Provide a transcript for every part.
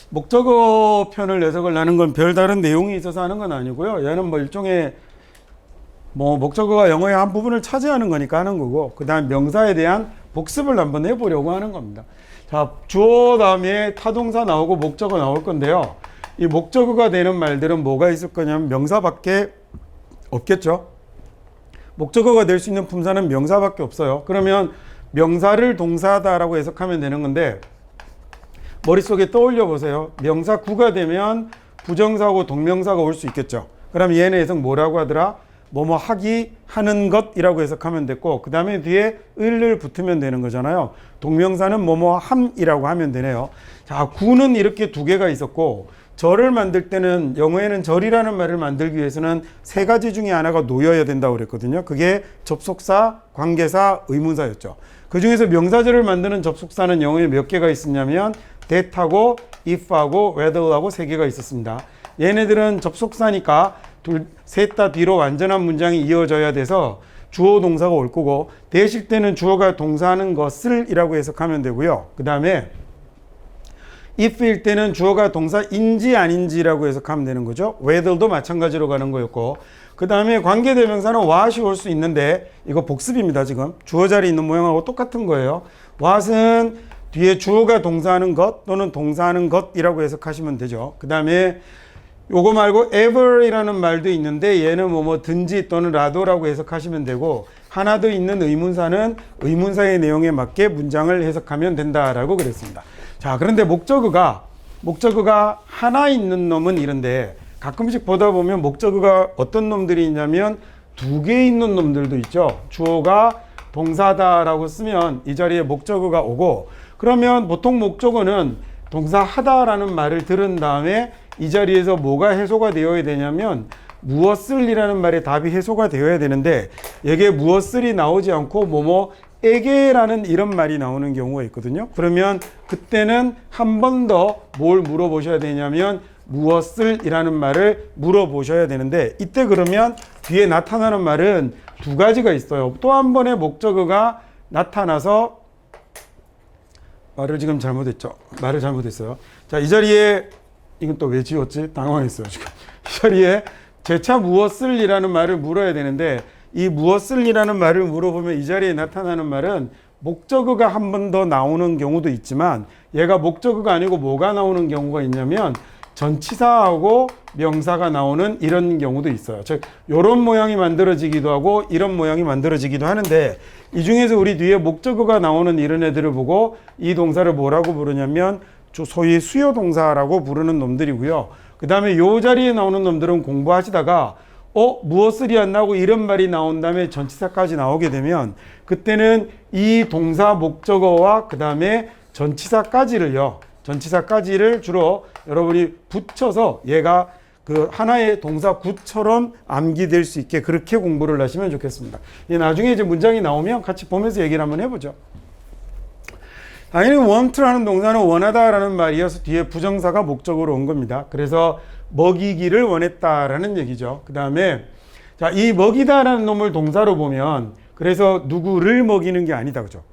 목적어 편을 내석을 하는 건 별다른 내용이 있어서 하는 건 아니고요. 얘는 뭐 일종의 목적어가 영어의 한 부분을 차지하는 거니까 하는 거고, 그 다음 명사에 대한 복습을 한번 해보려고 하는 겁니다. 자, 주어 다음에 타동사 나오고 목적어 나올 건데요. 이 목적어가 되는 말들은 뭐가 있을 거냐면 명사밖에 없겠죠. 목적어가 될 수 있는 품사는 명사밖에 없어요. 그러면 명사를 동사다라고 해석하면 되는 건데, 머릿속에 떠올려 보세요. 명사 구가 되면 부정사고 동명사가 올 수 있겠죠. 그럼 얘는 해석 뭐라고 하더라? 뭐뭐 하기, 하는 것이라고 해석하면 됐고, 그 다음에 뒤에 을을 붙으면 되는 거잖아요. 동명사는 뭐뭐 함이라고 하면 되네요. 자, 구는 이렇게 두 개가 있었고, 절을 만들 때는, 영어에는 절이라는 말을 만들기 위해서는 세 가지 중에 하나가 놓여야 된다고 그랬거든요. 그게 접속사, 관계사, 의문사였죠. 그 중에서 명사절을 만드는 접속사는 영어에 몇 개가 있었냐면 that하고 if하고 whether하고 세 개가 있었습니다. 얘네들은 접속사니까 셋 다 뒤로 완전한 문장이 이어져야 돼서 주어 동사가 올 거고, 대실 때는 주어가 동사하는 것을 이라고 해석하면 되고요. 그 다음에 if일 때는 주어가 동사인지 아닌지라고 해석하면 되는 거죠. whether도 마찬가지로 가는 거였고, 그 다음에 관계대명사는 what이 올 수 있는데, 이거 복습입니다. 지금 주어 자리에 있는 모양하고 똑같은 거예요. what은 뒤에 주어가 동사하는 것 또는 동사하는 것이라고 해석하시면 되죠. 그 다음에 요거 말고 ever이라는 말도 있는데, 얘는 뭐든지 또는 라도라고 해석하시면 되고, 하나 더 있는 의문사는 의문사의 내용에 맞게 문장을 해석하면 된다라고 그랬습니다. 자, 그런데 목적어가 하나 있는 놈은 이런데, 가끔씩 보다 보면 목적어가 어떤 놈들이 있냐면 두 개 있는 놈들도 있죠. 주어가 동사다라고 쓰면 이 자리에 목적어가 오고, 그러면 보통 목적어는 동사하다라는 말을 들은 다음에 이 자리에서 뭐가 해소가 되어야 되냐면 무엇을이라는 말의 답이 해소가 되어야 되는데, 여기에 무엇을이 나오지 않고 뭐뭐에게라는 이런 말이 나오는 경우가 있거든요. 그러면 그때는 한 번 더 뭘 물어보셔야 되냐면 무엇을이라는 말을 물어보셔야 되는데, 이때 그러면 뒤에 나타나는 말은 두 가지가 있어요. 또 한 번의 목적어가 나타나서 말을 잘못했어요. 자, 이 자리에 이건 또 왜 지웠지? 당황했어요, 지금. 이 자리에 재차 무엇을이라는 말을 물어야 되는데, 이 무엇을이라는 말을 물어보면 이 자리에 나타나는 말은 목적어가 한 번 더 나오는 경우도 있지만, 얘가 목적어가 아니고 뭐가 나오는 경우가 있냐면 전치사하고 명사가 나오는 이런 경우도 있어요. 즉, 이런 모양이 만들어지기도 하고 이런 모양이 만들어지기도 하는데, 이 중에서 우리 뒤에 목적어가 나오는 이런 애들을 보고 이 동사를 뭐라고 부르냐면 소위 수요 동사라고 부르는 놈들이고요. 그 다음에 요 자리에 나오는 놈들은 공부하시다가 무엇을이 안 나오고 이런 말이 나온 다음에 전치사까지 나오게 되면, 그때는 이 동사 목적어와 그 다음에 전치사까지를 주로 여러분이 붙여서 얘가 그 하나의 동사 구처럼 암기될 수 있게 그렇게 공부를 하시면 좋겠습니다. 나중에 이제 문장이 나오면 같이 보면서 얘기를 한번 해보죠. 당연히 want라는 동사는 원하다라는 말이어서 뒤에 부정사가 목적으로 온 겁니다. 그래서 먹이기를 원했다라는 얘기죠. 그 다음에 자, 이 먹이다라는 놈을 동사로 보면, 그래서 누구를 먹이는 게 아니다, 그죠?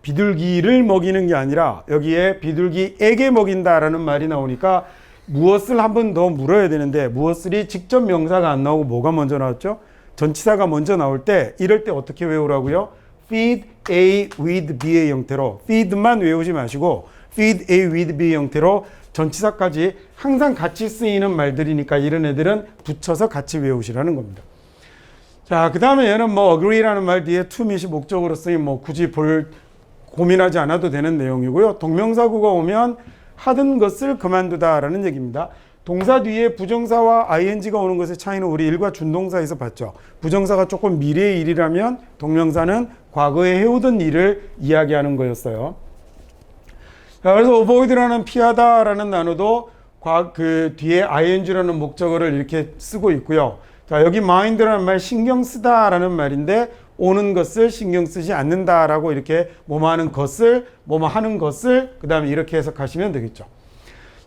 비둘기를 먹이는 게 아니라 여기에 비둘기에게 먹인다라는 말이 나오니까 무엇을 한 번 더 물어야 되는데, 무엇을이 직접 명사가 안 나오고 뭐가 먼저 나왔죠? 전치사가 먼저 나올 때, 이럴 때 어떻게 외우라고요? feed A with B의 형태로, feed만 외우지 마시고 feed A with B 형태로 전치사까지 항상 같이 쓰이는 말들이니까 이런 애들은 붙여서 같이 외우시라는 겁니다. 자, 그 다음에 얘는 agree라는 말 뒤에 to meet이 목적으로 쓰인 굳이 고민하지 않아도 되는 내용이고요. 동명사구가 오면 하던 것을 그만두다라는 얘기입니다. 동사 뒤에 부정사와 ing가 오는 것의 차이는 우리 일과 준동사에서 봤죠. 부정사가 조금 미래의 일이라면 동명사는 과거에 해오던 일을 이야기하는 거였어요. 자, 그래서 avoid라는 피하다라는 단어도 그 뒤에 ing라는 목적어를 이렇게 쓰고 있고요. 자, 여기 mind라는 말 신경 쓰다라는 말인데, 오는 것을 신경 쓰지 않는다라고 이렇게 뭐뭐하는 것을, 뭐뭐하는 것을, 그 다음에 이렇게 해석하시면 되겠죠.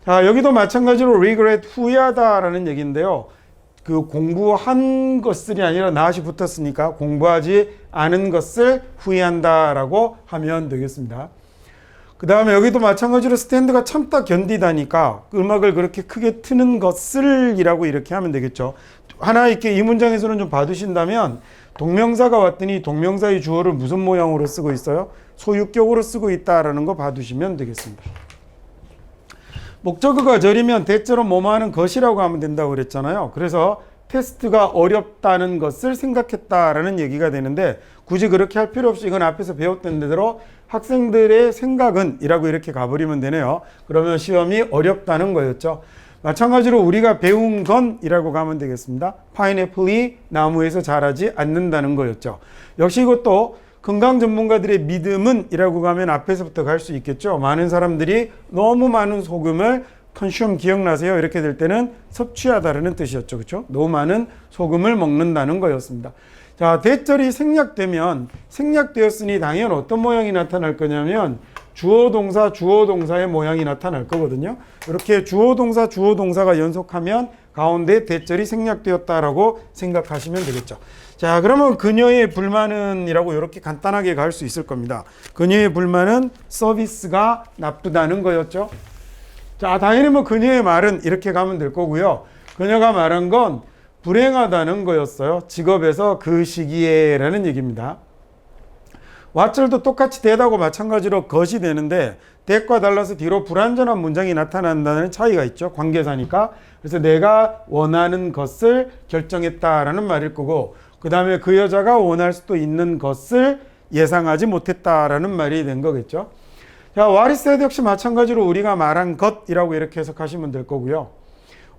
자, 여기도 마찬가지로 regret, 후회하다라는 얘기인데요. 그 공부한 것들이 아니라 not이 붙었으니까 공부하지 않은 것을 후회한다라고 하면 되겠습니다. 그 다음에 여기도 마찬가지로 스탠드가 참다 견디다니까 음악을 그렇게 크게 트는 것을 이라고 이렇게 하면 되겠죠. 하나 이렇게 이 문장에서는 좀 봐두신다면 동명사가 왔더니 동명사의 주어를 무슨 모양으로 쓰고 있어요? 소유격으로 쓰고 있다라는 거 봐두시면 되겠습니다. 목적어가 절이면 대체로 뭐뭐하는 것이라고 하면 된다고 그랬잖아요. 그래서 테스트가 어렵다는 것을 생각했다라는 얘기가 되는데 굳이 그렇게 할 필요 없이 이건 앞에서 배웠던 대로 학생들의 생각은 이라고 이렇게 가버리면 되네요. 그러면 시험이 어렵다는 거였죠. 마찬가지로 우리가 배운 건 이라고 가면 되겠습니다. 파인애플이 나무에서 자라지 않는다는 거였죠. 역시 이것도 건강 전문가들의 믿음은 이라고 가면 앞에서부터 갈 수 있겠죠. 많은 사람들이 너무 많은 소금을 컨슘 기억나세요? 이렇게 될 때는 섭취하다라는 뜻이었죠. 그렇죠? 너무 많은 소금을 먹는다는 거였습니다. 자, 대절이 생략되면 생략되었으니 당연 어떤 모양이 나타날 거냐면 주어 동사 주어 동사의 모양이 나타날 거거든요. 이렇게 주어 동사 주어 동사가 연속하면 가운데 대절이 생략되었다라고 생각하시면 되겠죠. 자, 그러면 그녀의 불만은 이라고 이렇게 간단하게 갈 수 있을 겁니다. 그녀의 불만은 서비스가 나쁘다는 거였죠. 자, 당연히 뭐 그녀의 말은 이렇게 가면 될 거고요. 그녀가 말한 건 불행하다는 거였어요. 직업에서 그 시기에 라는 얘기입니다. 왓절도 똑같이 대다고 마찬가지로 것이 되는데 대과 달라서 뒤로 불완전한 문장이 나타난다는 차이가 있죠. 관계사니까. 그래서 내가 원하는 것을 결정했다라는 말일 거고 그 다음에 그 여자가 원할 수도 있는 것을 예상하지 못했다라는 말이 된 거겠죠. 자, what is said 역시 마찬가지로 우리가 말한 것이라고 이렇게 해석하시면 될 거고요.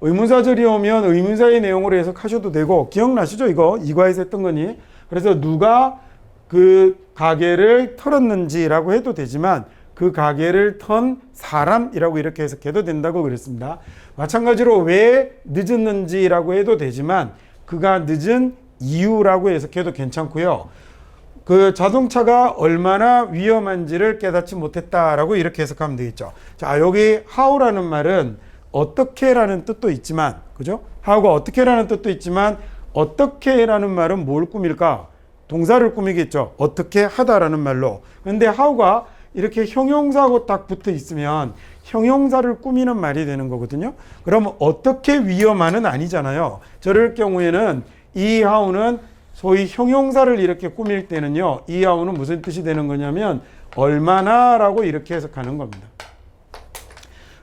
의문사절이 오면 의문사의 내용으로 해석하셔도 되고 기억나시죠? 이과에서 했던 거니. 그래서 누가 그 가게를 털었는지라고 해도 되지만 그 가게를 턴 사람이라고 이렇게 해석해도 된다고 그랬습니다. 마찬가지로 왜 늦었는지라고 해도 되지만 그가 늦은 이유라고 해석해도 괜찮고요. 그 자동차가 얼마나 위험한지를 깨닫지 못했다라고 이렇게 해석하면 되겠죠. 자, 여기 how라는 말은 어떻게라는 뜻도 있지만, 그죠? how가 어떻게라는 뜻도 있지만 어떻게라는 말은 뭘 꾸밀까? 동사를 꾸미겠죠. 어떻게 하다라는 말로. 근데 how가 이렇게 형용사하고 딱 붙어 있으면 형용사를 꾸미는 말이 되는 거거든요. 그럼 어떻게 위험한은 아니잖아요. 저럴 경우에는 이 how는 소위 형용사를 이렇게 꾸밀 때는요. 이 how는 무슨 뜻이 되는 거냐면 얼마나 라고 이렇게 해석하는 겁니다.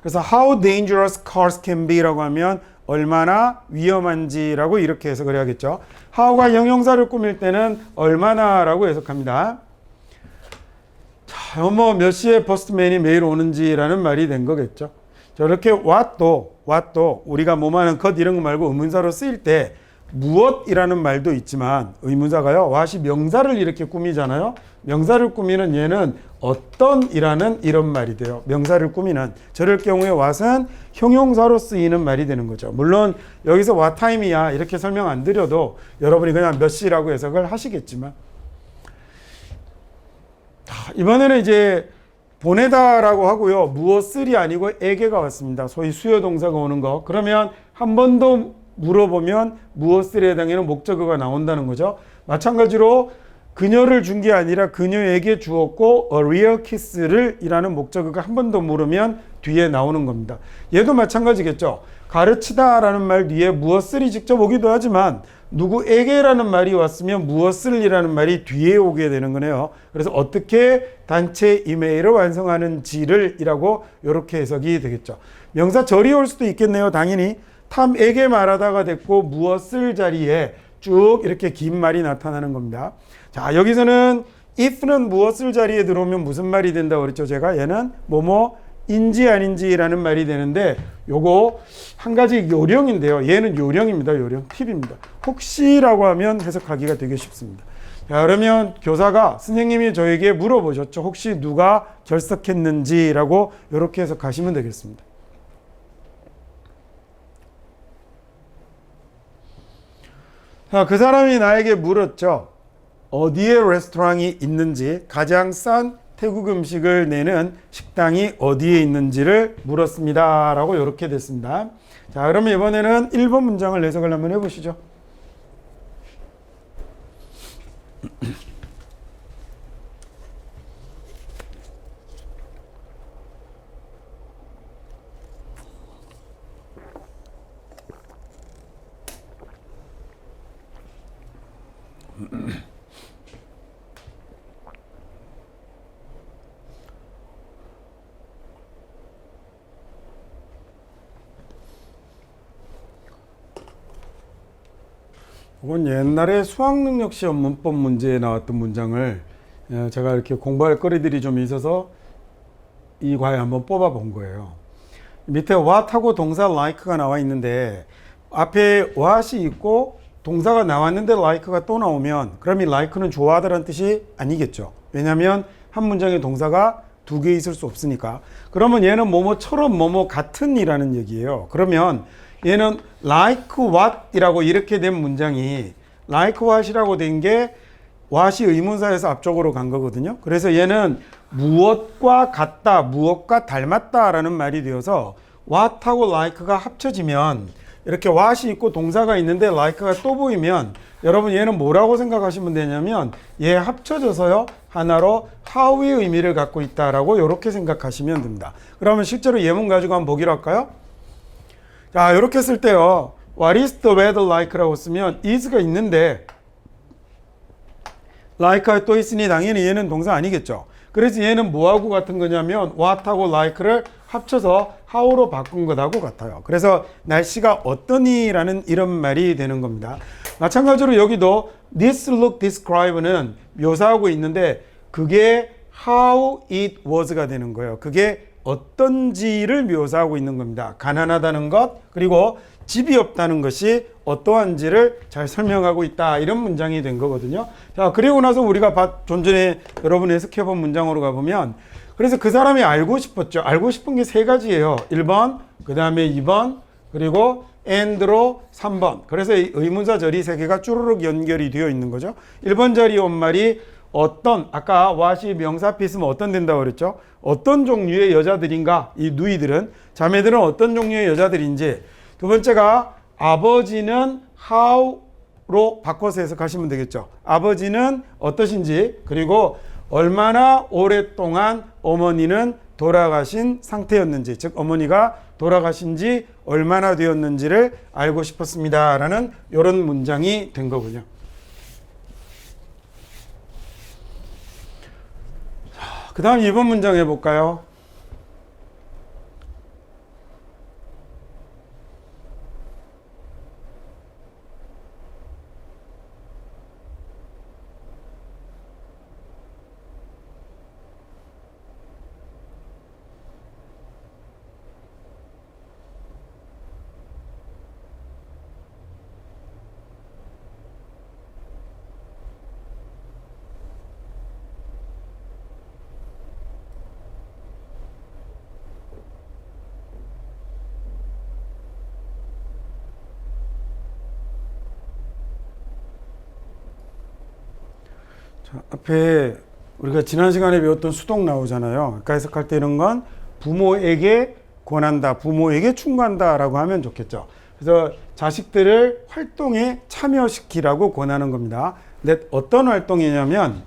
그래서 how dangerous cars can be 라고 하면 얼마나 위험한지라고 이렇게 해석을 해야겠죠. how가 형용사를 꾸밀 때는 얼마나 라고 해석합니다. 자, 뭐 몇 시에 버스맨이 매일 오는지라는 말이 된 거겠죠. 저렇게 what도 우리가 뭐하는 것 이런 거 말고 의문사로 쓰일 때 무엇이라는 말도 있지만 의문사가요. what이 명사를 이렇게 꾸미잖아요. 명사를 꾸미는 얘는 어떤이라는 이런 말이 돼요. 명사를 꾸미는. 저럴 경우에 what은 형용사로 쓰이는 말이 되는 거죠. 물론 여기서 what time이야 이렇게 설명 안 드려도 여러분이 그냥 몇 시라고 해석을 하시겠지만 이번에는 이제 보내다라고 하고요. 무엇을이 아니고 에게가 왔습니다. 소위 수요 동사가 오는 거. 그러면 한 번 더 물어보면 무엇을에 해당하는 목적어가 나온다는 거죠. 마찬가지로 그녀를 준 게 아니라 그녀에게 주었고 a real kiss를 이라는 목적어가 한 번 더 물으면 뒤에 나오는 겁니다. 얘도 마찬가지겠죠. 가르치다 라는 말 뒤에 무엇을이 직접 오기도 하지만 누구에게라는 말이 왔으면 무엇을 이라는 말이 뒤에 오게 되는 거네요. 그래서 어떻게 단체 이메일을 완성하는지를 이라고 이렇게 해석이 되겠죠. 명사 절이 올 수도 있겠네요. 당연히 탐에게 말하다가 됐고 무엇을 자리에 쭉 이렇게 긴 말이 나타나는 겁니다. 자, 여기서는 if는 무엇을 자리에 들어오면 무슨 말이 된다고 그랬죠? 제가 얘는 뭐뭐인지 아닌지라는 말이 되는데 요거 한 가지 요령인데요. 얘는 요령입니다. 요령 팁입니다. 혹시라고 하면 해석하기가 되게 쉽습니다. 자, 그러면 교사가 선생님이 저에게 물어보셨죠. 혹시 누가 결석했는지라고 이렇게 해석하시면 되겠습니다. 자, 그 사람이 나에게 물었죠. 어디에 레스토랑이 있는지, 가장 싼 태국 음식을 내는 식당이 어디에 있는지를 물었습니다. 라고 이렇게 됐습니다. 자, 그러면 이번에는 1번 문장을 해석을 한번 해보시죠. 그건 옛날에 수학능력 시험 문법 문제에 나왔던 문장을 제가 이렇게 공부할 거리들이 좀 있어서 이 과에 한번 뽑아 본 거예요. 밑에 what하고 동사 like가 나와 있는데 앞에 what이 있고 동사가 나왔는데 like가 또 나오면 그럼 이 like는 좋아하다라는 뜻이 아니겠죠. 왜냐하면 한 문장에 동사가 두 개 있을 수 없으니까. 그러면 얘는 뭐뭐처럼 뭐뭐 같은 이라는 얘기예요. 그러면 얘는 like what 이라고 이렇게 된 문장이 like what이라고 된 게 what이 의문사에서 앞쪽으로 간 거거든요. 그래서 얘는 무엇과 같다, 무엇과 닮았다 라는 말이 되어서 what하고 like가 합쳐지면 이렇게 what이 있고 동사가 있는데 like가 또 보이면 여러분 얘는 뭐라고 생각하시면 되냐면 얘 합쳐져서요 하나로 how의 의미를 갖고 있다라고 이렇게 생각하시면 됩니다. 그러면 실제로 예문 가지고 한번 보기로 할까요? 자, 이렇게 쓸 때요. What is the weather like라고 쓰면 is가 있는데 like가 또 있으니 당연히 얘는 동사 아니겠죠. 그래서 얘는 뭐하고 같은 거냐면 what하고 like를 합쳐서 how로 바꾼 것하고 같아요. 그래서 날씨가 어떠니라는 이런 말이 되는 겁니다. 마찬가지로 여기도 this look describe는 묘사하고 있는데 그게 how it was가 되는 거예요. 그게 어떤지를 묘사하고 있는 겁니다. 가난하다는 것 그리고 집이 없다는 것이 어떠한지를 잘 설명하고 있다. 이런 문장이 된 거거든요. 자, 그리고 나서 우리가 좀 전에 여러분 해석해본 문장으로 가보면 그래서 그 사람이 알고 싶었죠. 알고 싶은 게 세 가지예요. 1번, 그 다음에 2번, 그리고 and로 3번. 그래서 이 의문사 절이 세 개가 쭈르륵 연결이 되어 있는 거죠. 1번 절이 온 말이 어떤, 아까 what이 명사 앞에 있으면 어떤 된다고 그랬죠. 어떤 종류의 여자들인가, 이 누이들은, 자매들은 어떤 종류의 여자들인지. 두 번째가 아버지는 how로 바꿔서 해석하시면 되겠죠. 아버지는 어떠신지, 그리고 얼마나 오랫동안 어머니는 돌아가신 상태였는지, 즉 어머니가 돌아가신 지 얼마나 되었는지를 알고 싶었습니다 라는 이런 문장이 된 거군요. 그 다음 2번 문장 해볼까요? 앞에 우리가 지난 시간에 배웠던 수동 나오잖아요. 아까 해석할 때 이런 건 부모에게 권한다, 부모에게 충고한다 라고 하면 좋겠죠. 그래서 자식들을 활동에 참여시키라고 권하는 겁니다. 근데 어떤 활동이냐면,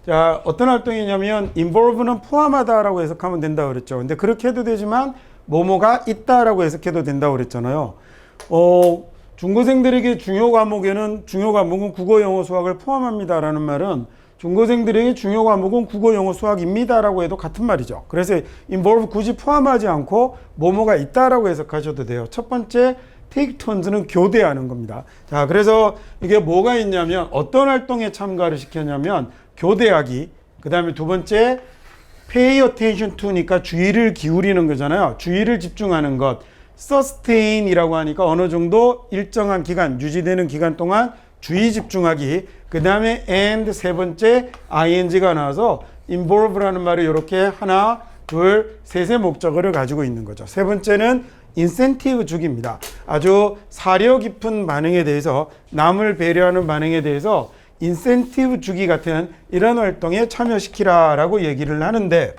자, 어떤 활동이냐면 involve는 포함하다라고 해석하면 된다고 그랬죠. 근데 그렇게 해도 되지만 뭐뭐가 있다라고 해석해도 된다고 그랬잖아요. 중고생들에게 중요 과목은 국어, 영어, 수학을 포함합니다라는 말은 중고생들에게 중요 과목은 국어, 영어, 수학입니다라고 해도 같은 말이죠. 그래서 involve 굳이 포함하지 않고 뭐뭐가 있다라고 해석하셔도 돼요. 첫 번째 take turns는 교대하는 겁니다. 자, 그래서 이게 뭐가 있냐면 어떤 활동에 참가를 시켰냐면 교대하기. 그 다음에 두 번째 pay attention to니까 주의를 기울이는 거잖아요. 주의를 집중하는 것. sustain이라고 하니까 어느 정도 일정한 기간, 유지되는 기간 동안 주의 집중하기. 그 다음에 and 세 번째 ing가 나와서 involve라는 말이 이렇게 하나, 둘, 셋의 목적어를 가지고 있는 거죠. 세 번째는 인센티브 주기입니다. 아주 사려 깊은 반응에 대해서, 남을 배려하는 반응에 대해서 인센티브 주기 같은 이런 활동에 참여시키라 라고 얘기를 하는데,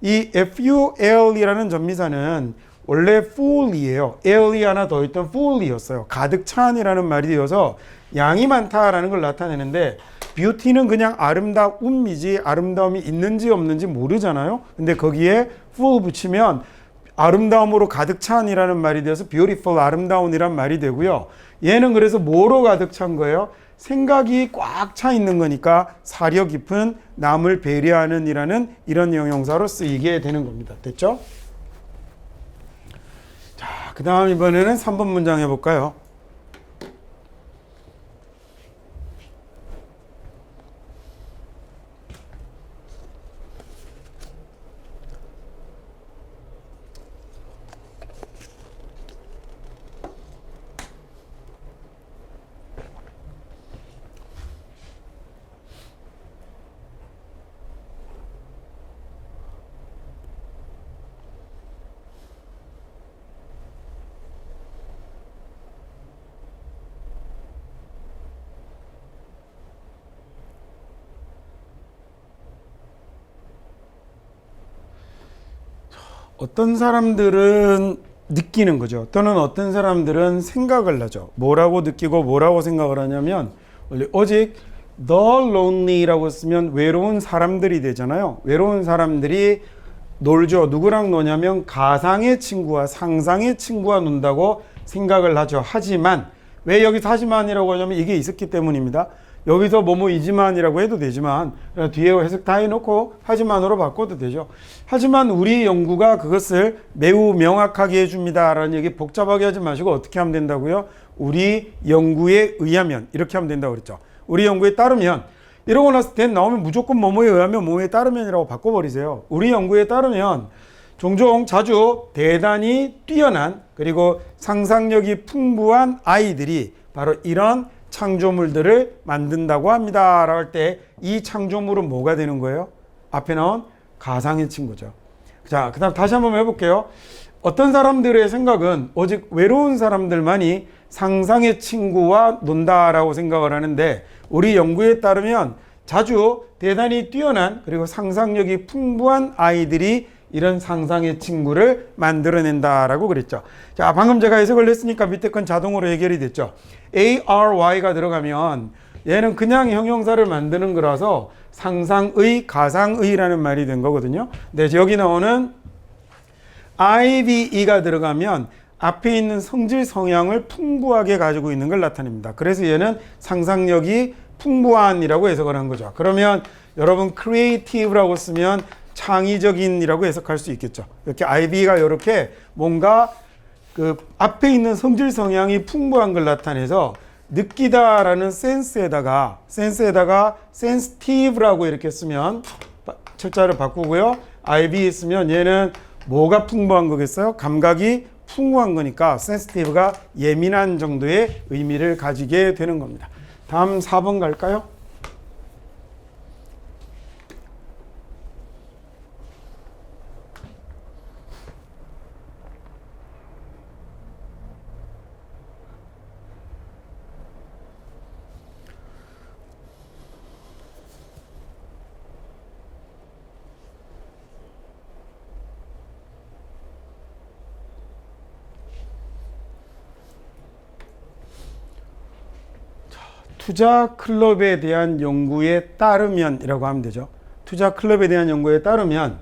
이 FUL이라는 전미사는 원래 full이에요. L이 하나 더 있던 full이었어요. 가득 찬이라는 말이 되어서 양이 많다라는 걸 나타내는데, beauty는 그냥 아름다움이지 아름다움이 있는지 없는지 모르잖아요. 근데 거기에 full 붙이면 아름다움으로 가득 찬이라는 말이 되어서 beautiful, 아름다운이란 말이 되고요. 얘는 그래서 뭐로 가득 찬 거예요? 생각이 꽉 차 있는 거니까 사려 깊은, 남을 배려하는 이라는 이런 형용사로 쓰이게 되는 겁니다. 됐죠? 자, 그 다음 이번에는 3번 문장 해볼까요? 어떤 사람들은 느끼는 거죠. 또는 어떤 사람들은 생각을 하죠. 뭐라고 느끼고 뭐라고 생각을 하냐면 원래 오직 the lonely라고 쓰면 외로운 사람들이 되잖아요. 외로운 사람들이 놀죠. 누구랑 노냐면 가상의 친구와 상상의 친구와 논다고 생각을 하죠. 하지만 왜 여기서 하지만이라고 하냐면 이게 있었기 때문입니다. 여기서 뭐뭐이지만이라고 해도 되지만 뒤에 해석 다 해놓고 하지만으로 바꿔도 되죠. 하지만 우리 연구가 그것을 매우 명확하게 해줍니다 라는 얘기 복잡하게 하지 마시고 어떻게 하면 된다고요? 우리 연구에 의하면 이렇게 하면 된다고 그랬죠. 우리 연구에 따르면 이러고 나서 된 나오면 무조건 뭐뭐에 의하면 뭐뭐에 따르면이라고 바꿔버리세요. 우리 연구에 따르면 종종 자주 대단히 뛰어난 그리고 상상력이 풍부한 아이들이 바로 이런 창조물들을 만든다고 합니다 라고 할 때 이 창조물은 뭐가 되는 거예요? 앞에 나온 가상의 친구죠. 자, 그 다음 다시 한번 해볼게요. 어떤 사람들의 생각은 오직 외로운 사람들만이 상상의 친구와 논다라고 생각을 하는데 우리 연구에 따르면 자주 대단히 뛰어난 그리고 상상력이 풍부한 아이들이 이런 상상의 친구를 만들어낸다라고 그랬죠. 자, 방금 제가 해석을 했으니까 밑에 건 자동으로 해결이 됐죠. ARY가 들어가면 얘는 그냥 형용사를 만드는 거라서 상상의, 가상의라는 말이 된 거거든요. 네, 여기 나오는 IVE가 들어가면 앞에 있는 성질 성향을 풍부하게 가지고 있는 걸 나타냅니다. 그래서 얘는 상상력이 풍부한이라고 해석을 한 거죠. 그러면 여러분 creative라고 쓰면 창의적인이라고 해석할 수 있겠죠. 이렇게 IV가 이렇게 뭔가 그 앞에 있는 성질 성향이 풍부한 걸 나타내서 느끼다라는 센스에다가 sensitive라고 이렇게 쓰면 철자를 바꾸고요. IV 쓰면 얘는 뭐가 풍부한 거겠어요? 감각이 풍부한 거니까 sensitive가 예민한 정도의 의미를 가지게 되는 겁니다. 다음 4번 갈까요? 투자 클럽에 대한 연구에 따르면이라고 하면 되죠. 투자 클럽에 대한 연구에 따르면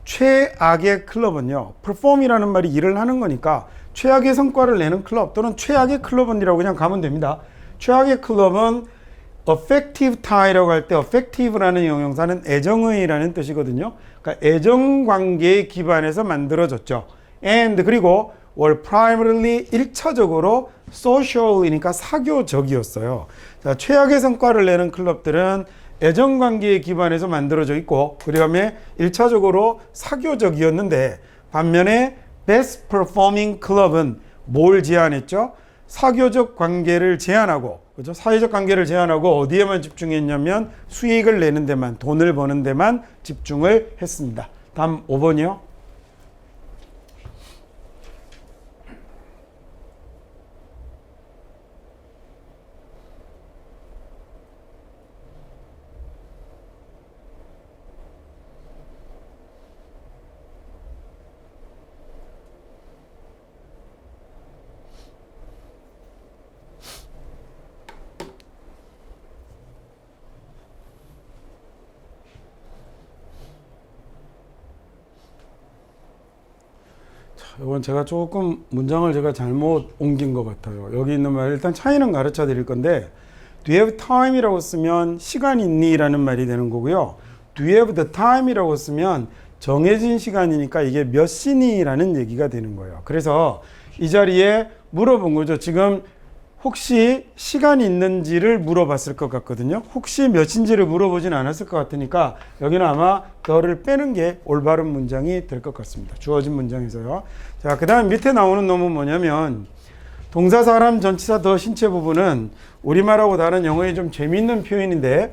최악의 클럽은요. perform이라는 말이 일을 하는 거니까 최악의 성과를 내는 클럽 또는 최악의 클럽은이라고 그냥 가면 됩니다. 최악의 클럽은 affective tie라고 할 때 affective라는 형용사는 애정의라는 뜻이거든요. 그러니까 애정 관계에 기반해서 만들어졌죠. and 그리고 were primarily 1차적으로 social이니까 사교적이었어요. 자, 최악의 성과를 내는 클럽들은 애정관계에 기반해서 만들어져 있고 그 다음에 1차적으로 사교적이었는데 반면에 best performing 클럽은 뭘 제안했죠? 사교적 관계를 제한하고 그렇죠? 사회적 관계를 제한하고 어디에만 집중했냐면 수익을 내는 데만 돈을 버는 데만 집중을 했습니다. 다음 5번이요. 이건 제가 조금 문장을 제가 잘못 옮긴 것 같아요. 여기 있는 말 일단 차이는 가르쳐 드릴 건데 Do you have time이라고 쓰면 시간 있니? 라는 말이 되는 거고요. Do you have the time이라고 쓰면 정해진 시간이니까 이게 몇 시니? 라는 얘기가 되는 거예요. 그래서 이 자리에 물어본 거죠. 지금 혹시 시간이 있는지를 물어봤을 것 같거든요. 혹시 몇인지를 물어보진 않았을 것 같으니까 여기는 아마 더를 빼는 게 올바른 문장이 될 것 같습니다. 주어진 문장에서요. 자, 그 다음 밑에 나오는 놈은 뭐냐면 동사, 사람, 전치사, 더, 신체 부분은 우리말하고 다른 영어의 좀 재미있는 표현인데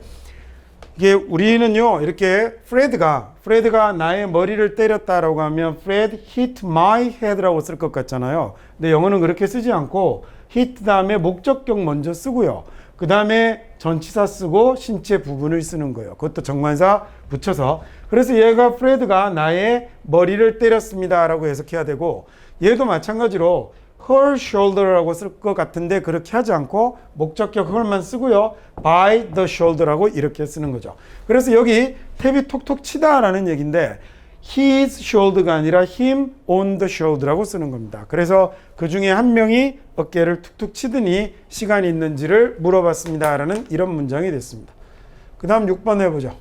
이게 우리는요 이렇게 프레드가 나의 머리를 때렸다라고 하면 Fred hit my head라고 쓸 것 같잖아요. 근데 영어는 그렇게 쓰지 않고 hit 다음에 목적격 먼저 쓰고요. 그 다음에 전치사 쓰고 신체 부분을 쓰는 거예요. 그것도 정관사 붙여서. 그래서 얘가 프레드가 나의 머리를 때렸습니다 라고 해석해야 되고, 얘도 마찬가지로 her shoulder라고 쓸 것 같은데 그렇게 하지 않고 목적격 her만 쓰고요. by the shoulder라고 이렇게 쓰는 거죠. 그래서 여기 탭이 톡톡 치다 라는 얘기인데 his shoulder가 아니라 him on the shoulder라고 쓰는 겁니다. 그래서 그 중에 한 명이 어깨를 툭툭 치더니 시간이 있는지를 물어봤습니다 라는 이런 문장이 됐습니다. 그 다음 6번 해보죠.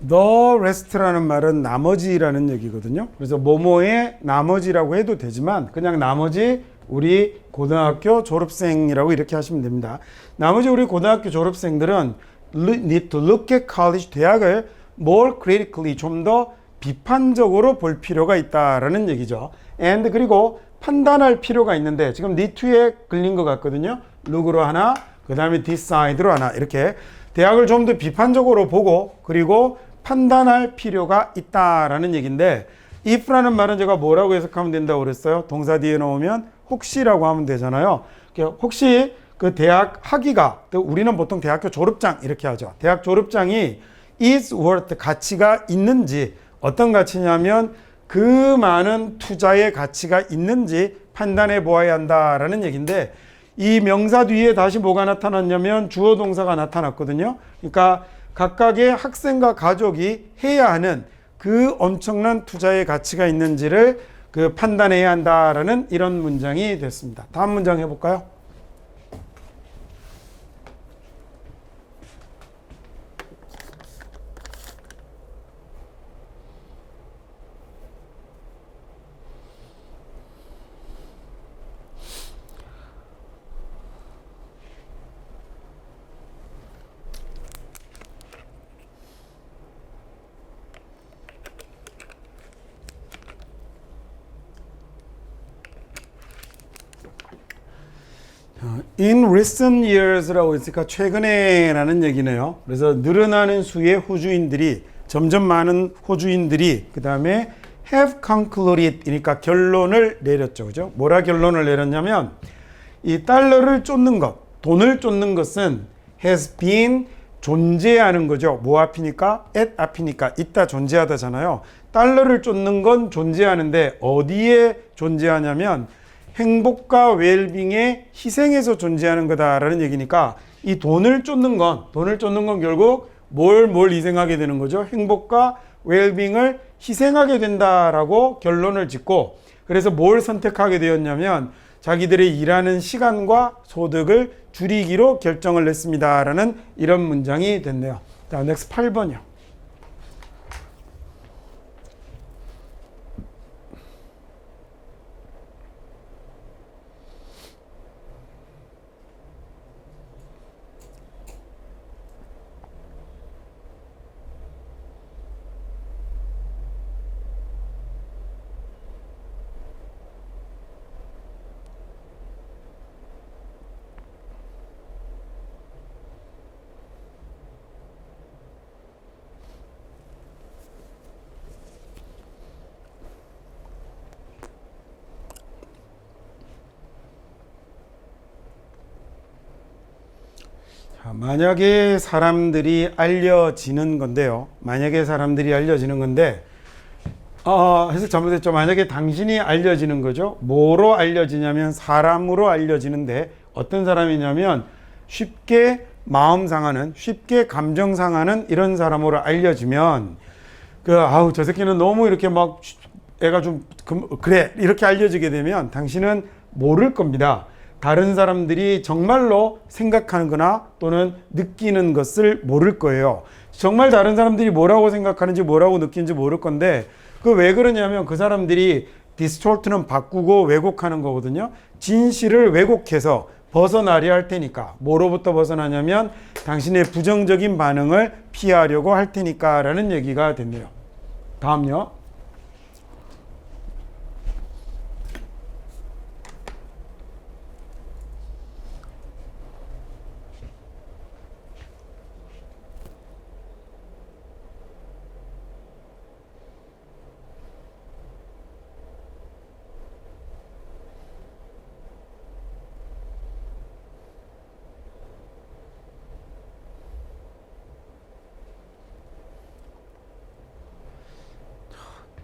The rest라는 말은 나머지라는 얘기거든요. 그래서 뭐뭐의 나머지라고 해도 되지만 그냥 나머지 우리 고등학교 졸업생이라고 이렇게 하시면 됩니다. 나머지 우리 고등학교 졸업생들은 need to look at college, 대학을 more critically, 좀 더 비판적으로 볼 필요가 있다라는 얘기죠. and 그리고 판단할 필요가 있는데 지금 need to에 걸린 것 같거든요. look으로 하나, 그 다음에 decide로 하나, 이렇게 대학을 좀 더 비판적으로 보고 그리고 판단할 필요가 있다라는 얘기인데, if라는 말은 제가 뭐라고 해석하면 된다고 그랬어요? 동사 뒤에 넣으면 혹시라고 하면 되잖아요. 혹시 그 대학 학위가, 우리는 보통 대학교 졸업장 이렇게 하죠. 대학 졸업장이 is worth, 가치가 있는지, 어떤 가치냐면 그 많은 투자의 가치가 있는지 판단해 보아야 한다라는 얘기인데, 이 명사 뒤에 다시 뭐가 나타났냐면 주어 동사가 나타났거든요. 그러니까 각각의 학생과 가족이 해야 하는 그 엄청난 투자의 가치가 있는지를 그 판단해야 한다라는 이런 문장이 됐습니다. 다음 문장 해볼까요? In recent years라고 했으니까 최근에 라는 얘기네요. 그래서 늘어나는 수의 호주인들이, 점점 많은 호주인들이, 그 다음에 have concluded, 그러니까 결론을 내렸죠. 그죠? 뭐라 결론을 내렸냐면, 이 달러를 쫓는 것, 돈을 쫓는 것은 has been, 존재하는 거죠. 뭐 앞이니까? at 앞이니까 있다, 존재하다잖아요. 달러를 쫓는 건 존재하는데 어디에 존재하냐면 행복과 웰빙에 희생해서 존재하는 거다라는 얘기니까, 이 돈을 쫓는 건 결국 뭘 희생하게 되는 거죠? 행복과 웰빙을 희생하게 된다라고 결론을 짓고, 그래서 뭘 선택하게 되었냐면 자기들의 일하는 시간과 소득을 줄이기로 결정을 냈습니다라는 이런 문장이 됐네요. 자, next 8번이요. 만약에 사람들이 알려지는 건데요. 해석 잘못했죠. 만약에 당신이 알려지는 거죠. 뭐로 알려지냐면 사람으로 알려지는데, 어떤 사람이냐면 쉽게 마음 상하는, 쉽게 감정 상하는 이런 사람으로 알려지면, 저 새끼는 너무 이렇게 막 애가 좀 그래 이렇게 알려지게 되면 당신은 모를 겁니다. 다른 사람들이 정말로 생각하는 거나 또는 느끼는 것을 모를 거예요. 정말 다른 사람들이 뭐라고 생각하는지 뭐라고 느끼는지 모를 건데, 그 왜 그러냐면 그 사람들이 디스토트는 바꾸고 왜곡하는 거거든요. 진실을 왜곡해서 벗어나려 할 테니까. 뭐로부터 벗어나냐면 당신의 부정적인 반응을 피하려고 할 테니까 라는 얘기가 됐네요. 다음요.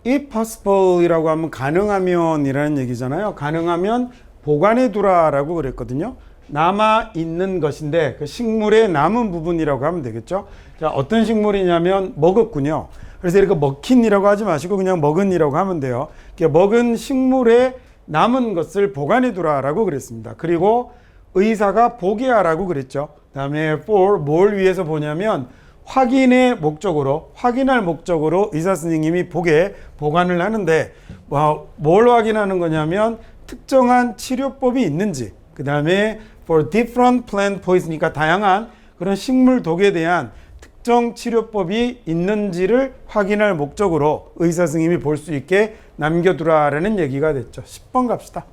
if possible이라고 하면 가능하면이라는 얘기잖아요. 가능하면 보관해 두라라고 그랬거든요. 남아 있는 것인데 그 식물의 남은 부분이라고 하면 되겠죠. 자, 어떤 식물이냐면 먹었군요. 그래서 이렇게 먹힌이라고 하지 마시고 그냥 먹은이라고 하면 돼요. 먹은 식물의 남은 것을 보관해 두라라고 그랬습니다. 그리고 의사가 보게 하라고 그랬죠. 그다음에 for 뭘 위해서 보냐면 확인의 목적으로, 확인할 목적으로 의사 선생님이 보관을 하는데 뭘 확인하는 거냐면 특정한 치료법이 있는지, 그 다음에 for different plant poison이니까 다양한 그런 식물 독에 대한 특정 치료법이 있는지를 확인할 목적으로 의사 선생님이 볼 수 있게 남겨두라라는 얘기가 됐죠. 10번 갑시다.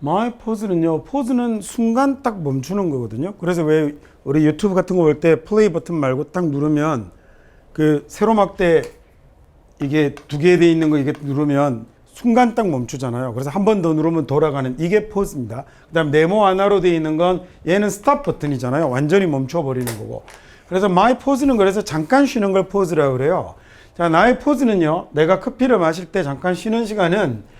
My pose는요, 포즈는 순간 딱 멈추는 거거든요. 그래서 왜 우리 유튜브 같은 거 볼 때 플레이 버튼 말고 딱 누르면 그 세로막대 이게 두 개 돼 있는 거 이게 누르면 순간 딱 멈추잖아요. 그래서 한 번 더 누르면 돌아가는 이게 포즈입니다. 그다음 네모 하나로 돼 있는 건 얘는 스탑 버튼이잖아요. 완전히 멈춰 버리는 거고. 그래서 my pose는 그래서 잠깐 쉬는 걸 포즈라고 그래요. 자, 나의 포즈는요, 내가 커피를 마실 때 잠깐 쉬는 시간은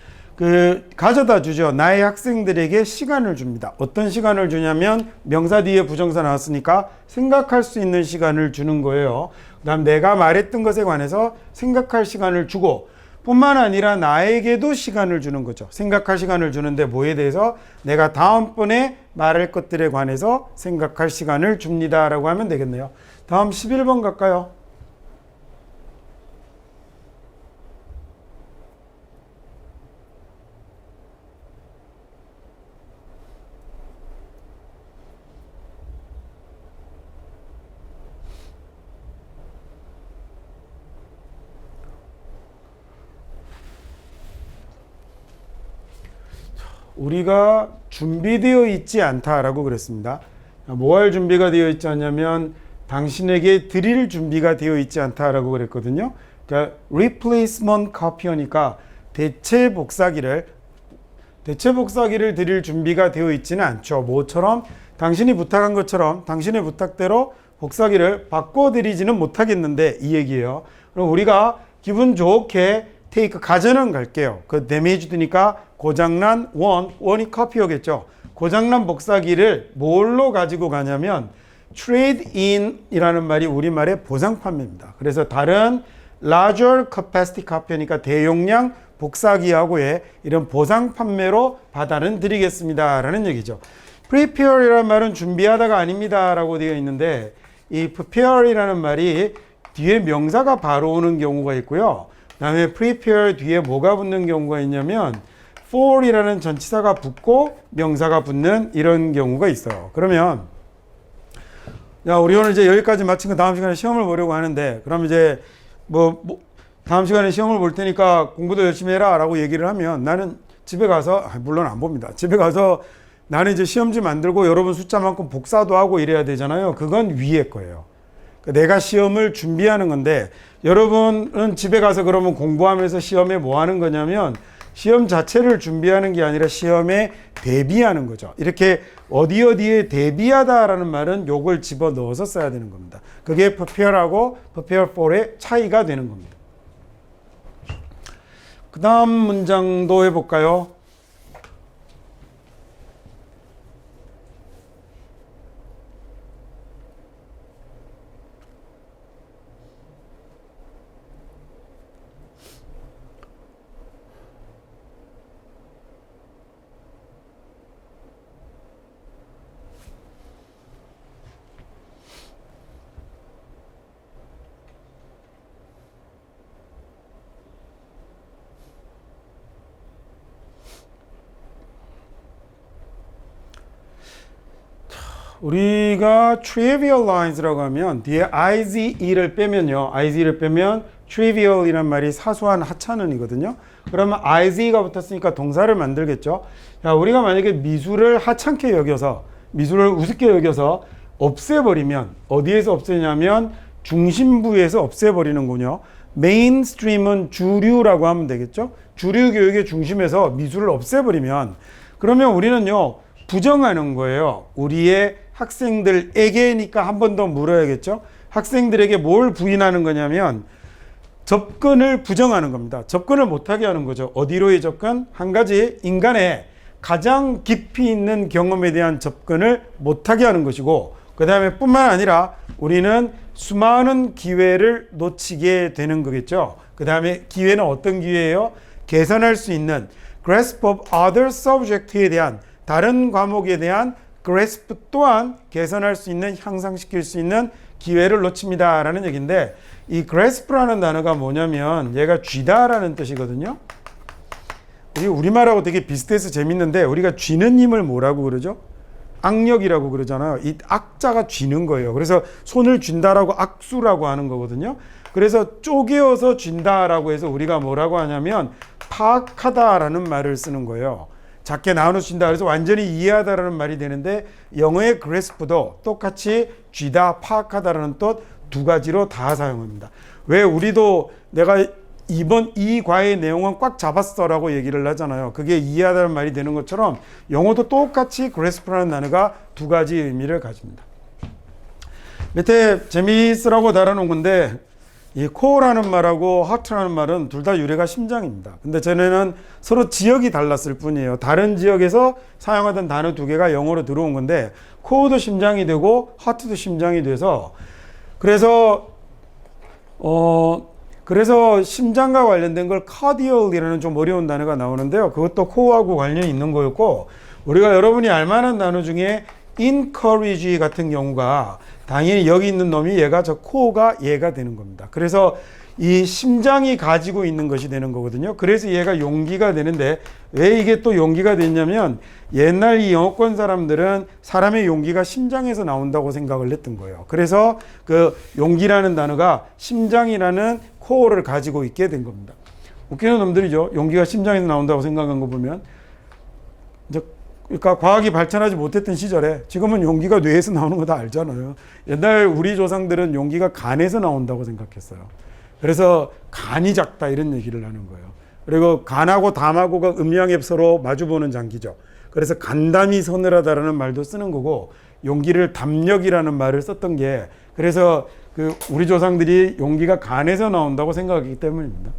가져다 주죠. 나의 학생들에게 시간을 줍니다. 어떤 시간을 주냐면 명사 뒤에 부정사 나왔으니까 생각할 수 있는 시간을 주는 거예요. 그 다음 내가 말했던 것에 관해서 생각할 시간을 주고 뿐만 아니라 나에게도 시간을 주는 거죠. 생각할 시간을 주는데 뭐에 대해서 내가 다음번에 말할 것들에 관해서 생각할 시간을 줍니다 라고 하면 되겠네요. 다음 11번 갈까요? 우리가 준비되어 있지 않다라고 그랬습니다. 뭐 할 준비가 되어 있지 않냐면 당신에게 드릴 준비가 되어 있지 않다라고 그랬거든요. 그러니까 replacement copy니까 대체 복사기를 드릴 준비가 되어 있지는 않죠. 뭐처럼 당신이 부탁한 것처럼 당신의 부탁대로 복사기를 바꿔드리지는 못하겠는데 이 얘기예요. 그럼 우리가 기분 좋게 테이크 가전은 갈게요. 그 데미지드니까 고장난 원이 커피어겠죠. 고장난 복사기를 뭘로 가지고 가냐면 trade in이라는 말이 우리말의 보상 판매입니다. 그래서 다른 larger capacity copy니까 대용량 복사기하고의 이런 보상 판매로 받아는 드리겠습니다 라는 얘기죠. prepare이라는 말은 준비하다가 아닙니다 라고 되어 있는데 이 prepare이라는 말이 뒤에 명사가 바로 오는 경우가 있고요. 그 다음에 prepare 뒤에 뭐가 붙는 경우가 있냐면 for이라는 전치사가 붙고 명사가 붙는 이런 경우가 있어요. 그러면 야, 우리 오늘 이제 여기까지 마친 거 다음 시간에 시험을 보려고 하는데 그럼 이제 다음 시간에 시험을 볼 테니까 공부도 열심히 해라 라고 얘기를 하면 나는 집에 가서 물론 안 봅니다. 집에 가서 나는 이제 시험지 만들고 여러분 숫자만큼 복사도 하고 이래야 되잖아요. 그건 위에 거예요. 내가 시험을 준비하는 건데 여러분은 집에 가서 그러면 공부하면서 시험에 뭐 하는 거냐면 시험 자체를 준비하는 게 아니라 시험에 대비하는 거죠. 이렇게 어디에 대비하다라는 말은 요걸 집어넣어서 써야 되는 겁니다. 그게 prepare하고 prepare for의 차이가 되는 겁니다. 그 다음 문장도 해볼까요? 우리가 trivialize라고 하면 뒤에 ize를 빼면요. ize를 빼면 trivial이란 말이 사소한 하찮은이거든요. 그러면 ize가 붙었으니까 동사를 만들겠죠. 자, 우리가 만약에 미술을 하찮게 여겨서 미술을 우습게 여겨서 없애버리면 어디에서 없애냐면 중심부에서 없애버리는군요. 메인스트림은 주류라고 하면 되겠죠. 주류 교육의 중심에서 미술을 없애버리면 그러면 우리는요 부정하는 거예요. 우리의 학생들에게니까 한 번 더 물어야겠죠. 학생들에게 뭘 부인하는 거냐면 접근을 부정하는 겁니다. 접근을 못하게 하는 거죠. 어디로의 접근? 한 가지 인간의 가장 깊이 있는 경험에 대한 접근을 못하게 하는 것이고 그 다음에 뿐만 아니라 우리는 수많은 기회를 놓치게 되는 거겠죠. 그 다음에 기회는 어떤 기회예요? 개선할 수 있는 grasp of other subject에 대한 다른 과목에 대한 grasp 또한 개선할 수 있는 향상시킬 수 있는 기회를 놓칩니다 라는 얘기인데 이 grasp라는 단어가 뭐냐면 얘가 쥐다라는 뜻이거든요. 우리말하고 되게 비슷해서 재밌는데 우리가 쥐는 힘을 뭐라고 그러죠? 악력이라고 그러잖아요. 이 악자가 쥐는 거예요. 그래서 손을 쥔다라고 악수라고 하는 거거든요. 그래서 쪼개어서 쥔다라고 해서 우리가 뭐라고 하냐면 파악하다라는 말을 쓰는 거예요. 작게 나눠 쥔다 그래서 완전히 이해하다라는 말이 되는데 영어의 grasp도 똑같이 쥐다, 파악하다라는 뜻 두 가지로 다 사용합니다. 왜 우리도 내가 이번 이 과의 내용은 꽉 잡았어라고 얘기를 하잖아요. 그게 이해하다는 말이 되는 것처럼 영어도 똑같이 grasp라는 단어가 두 가지 의미를 가집니다. 밑에 재미있으라고 달아놓은 건데 이 core라는 말하고 heart라는 말은 둘 다 유래가 심장입니다. 근데 쟤네는 서로 지역이 달랐을 뿐이에요. 다른 지역에서 사용하던 단어 두 개가 영어로 들어온 건데 core도 심장이 되고 heart도 심장이 돼서 그래서 심장과 관련된 걸 cardiac이라는 좀 어려운 단어가 나오는데요. 그것도 코어하고 관련이 있는 거였고 우리가 여러분이 알만한 단어 중에 encourage 같은 경우가 당연히 여기 있는 놈이 얘가 저 코어가 얘가 되는 겁니다. 그래서 이 심장이 가지고 있는 것이 되는 거거든요. 그래서 얘가 용기가 되는데 왜 이게 또 용기가 됐냐면 옛날 이 영어권 사람들은 사람의 용기가 심장에서 나온다고 생각을 했던 거예요. 그래서 그 용기라는 단어가 심장이라는 코어를 가지고 있게 된 겁니다. 웃기는 놈들이죠. 용기가 심장에서 나온다고 생각한 거 보면 이제 그러니까 과학이 발전하지 못했던 시절에 지금은 용기가 뇌에서 나오는 거 다 알잖아요. 옛날 우리 조상들은 용기가 간에서 나온다고 생각했어요. 그래서 간이 작다 이런 얘기를 하는 거예요. 그리고 간하고 담하고가 음양에 서로 마주보는 장기죠. 그래서 간담이 서늘하다라는 말도 쓰는 거고 용기를 담력이라는 말을 썼던 게 그래서 그 우리 조상들이 용기가 간에서 나온다고 생각하기 때문입니다.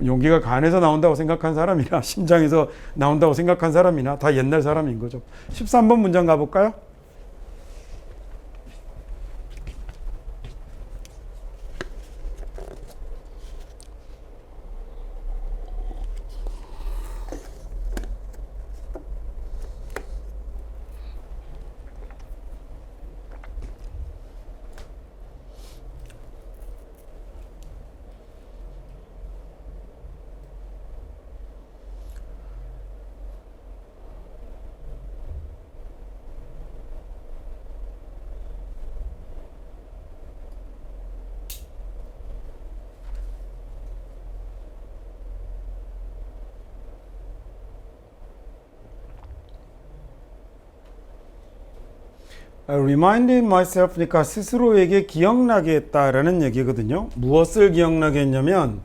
용기가 간에서 나온다고 생각한 사람이나 심장에서 나온다고 생각한 사람이나 다 옛날 사람인 거죠. 13번 문장 가볼까요? reminding myself니까 스스로에게 기억나게 했다라는 얘기거든요. 무엇을 기억나게 했냐면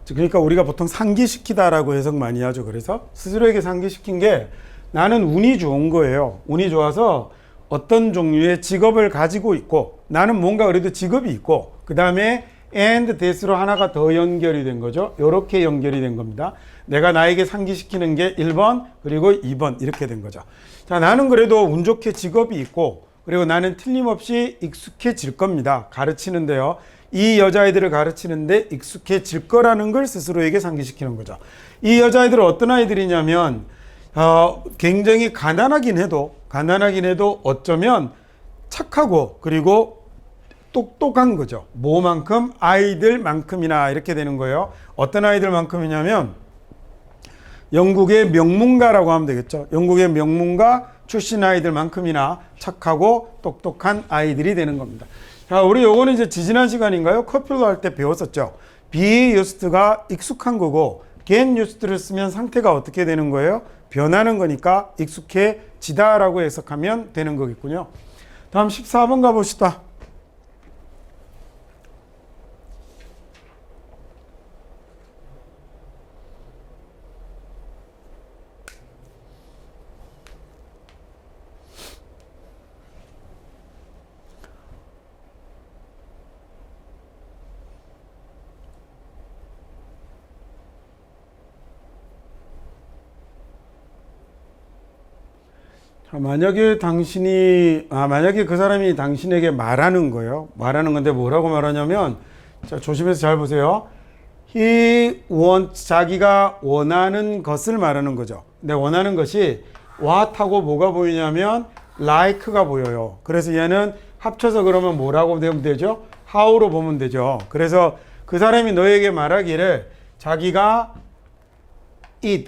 그러니까 우리가 보통 상기시키다라고 해석 많이 하죠. 그래서 스스로에게 상기시킨 게 나는 운이 좋은 거예요. 운이 좋아서 어떤 종류의 직업을 가지고 있고 나는 뭔가 그래도 직업이 있고 그 다음에 and that으로 하나가 더 연결이 된 거죠. 이렇게 연결이 된 겁니다. 내가 나에게 상기시키는 게 1번 그리고 2번 이렇게 된 거죠. 자, 나는 그래도 운 좋게 직업이 있고 그리고 나는 틀림없이 익숙해질 겁니다. 가르치는데요. 이 여자아이들을 가르치는데 익숙해질 거라는 걸 스스로에게 상기시키는 거죠. 이 여자아이들은 어떤 아이들이냐면 굉장히 가난하긴 해도 어쩌면 착하고 그리고 똑똑한 거죠. 뭐만큼? 아이들만큼이나 이렇게 되는 거예요. 어떤 아이들만큼이냐면 영국의 명문가라고 하면 되겠죠. 영국의 명문가 출신 아이들만큼이나 착하고 똑똑한 아이들이 되는 겁니다. 자, 우리 요거는 이제 지지난 시간인가요? 커플로 할 때 배웠었죠. be used가 익숙한 거고 get used를 쓰면 상태가 어떻게 되는 거예요? 변하는 거니까 익숙해지다라고 해석하면 되는 거겠군요. 다음 14번 가봅시다. 만약에 만약에 그 사람이 당신에게 말하는 거예요. 말하는 건데 뭐라고 말하냐면, 자, 조심해서 잘 보세요. He wants, 자기가 원하는 것을 말하는 거죠. 근데 원하는 것이 what하고 뭐가 보이냐면 like가 보여요. 그래서 얘는 합쳐서 그러면 뭐라고 되면 되죠? how로 보면 되죠. 그래서 그 사람이 너에게 말하기를 자기가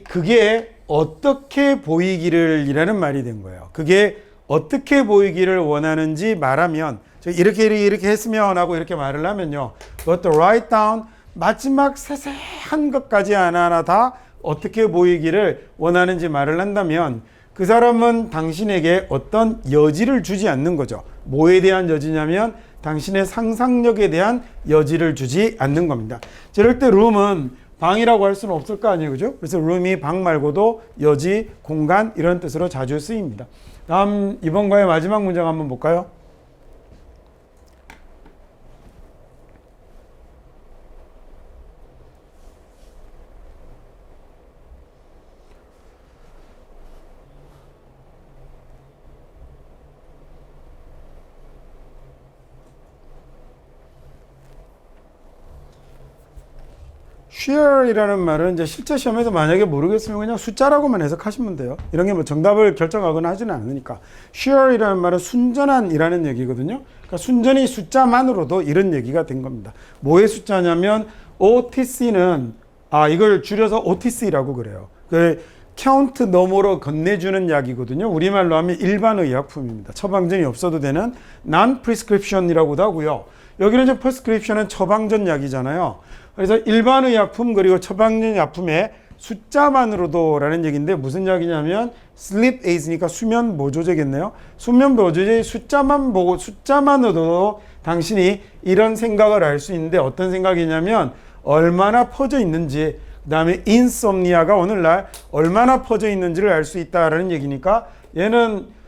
그게 어떻게 보이기를 이라는 말이 된 거예요. 그게 어떻게 보이기를 원하는지 말하면, 이렇게 했으면 하고 이렇게 말을 하면요. 그것도 write down, 마지막 세세한 것까지 하나하나 다 어떻게 보이기를 원하는지 말을 한다면 그 사람은 당신에게 어떤 여지를 주지 않는 거죠. 뭐에 대한 여지냐면 당신의 상상력에 대한 여지를 주지 않는 겁니다. 이럴 때 room은 방이라고 할 수는 없을 거 아니에요. 그죠? 그래서 room이 방 말고도 여지, 공간 이런 뜻으로 자주 쓰입니다. 다음 이번 과의 마지막 문장 한번 볼까요? share이라는 말은 이제 실제 시험에서 만약에 모르겠으면 그냥 숫자라고만 해석하시면 돼요. 이런 게 뭐 정답을 결정하거나 하지는 않으니까. share이라는 말은 순전한이라는 얘기거든요. 그러니까 순전히 숫자만으로도 이런 얘기가 된 겁니다. 뭐의 숫자냐면 OTC는 이걸 줄여서 OTC라고 그래요. 그 count 넘어로 건네주는 약이거든요. 우리말로 하면 일반 의약품입니다. 처방전이 없어도 되는 non-prescription이라고도 하고요. 여기는 이제 prescription은 처방전 약이잖아요. 그래서 일반 의약품 그리고 처방전 약품의 숫자만으로도라는 얘기인데 무슨 약이냐면 sleep aids니까 수면 보조제겠네요. 수면 보조제의 숫자만 보고 숫자만으로도 당신이 이런 생각을 할 수 있는데 어떤 생각이냐면 얼마나 퍼져 있는지, 그 다음에 insomnia가 오늘날 얼마나 퍼져 있는지를 알 수 있다라는 얘기니까 얘는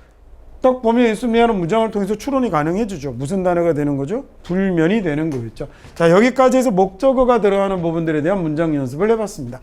딱 보면 insomnia는 문장을 통해서 추론이 가능해지죠. 무슨 단어가 되는 거죠? 불면이 되는 거겠죠. 자, 여기까지 해서 목적어가 들어가는 부분들에 대한 문장 연습을 해봤습니다.